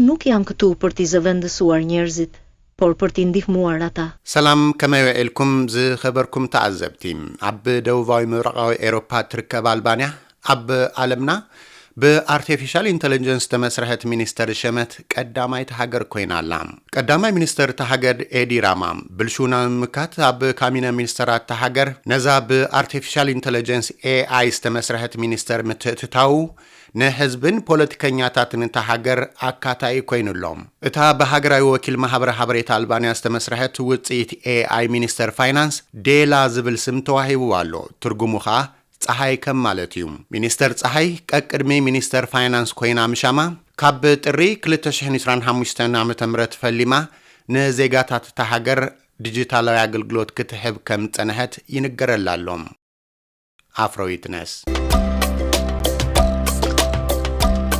nuk janë këtu për t'i zëvendësuar njerëzit, por për t'i ndihmuar ata. ሰላም ከመይ ኢልኩም ዝኸበርኩም ተዓዘብቲ ኣብ ደቡባዊ ምብራቃዊ ኤሮፓ ትርከብ ኣልባንያ ኣብ ዓለምና በአርቲፊሻል ኢንተለጀንስ ተመስረሐት ሚኒስተር ሸመት ቀዳማይ ተሃገር ኮይናላ ቀዳማይ ሚኒስተር ተሃገር ኤዲ ራማ ብልሹና ምካት ኣብ ካቢነ ሚኒስተራት ተሃገር ነዛ በአርቲፊሻል ኢንተለጀንስ ኤአይ ተመስረሐት ሚኒስተር ምትእትታው ነህዝብን ፖለቲከኛታትን ተሃገር አካታይ ኮይኑሎም እታ በሃገራዊ ወኪል ማህበር ሀበሬታ አልባንያ ተመስረሐት ውጽኢት ኤአይ ሚኒስተር ፋይናንስ ዴላ ዝብል ስም ተዋሂቡዋሎ ትርጉሙኻ ፀሐይ ከም ማለት እዩ ሚኒስተር ፀሐይ ቀቅድሜ ሚኒስተር ፋይናንስ ኮይና ምሻማ ካብ ጥሪ 2025 ዓመተ ምህረት ፈሊማ ነዜጋታት ተሃገር ዲጂታላዊ አገልግሎት ክትህብ ከም ፀነሐት ይንገረላሎም አፍሮ ዊትነስ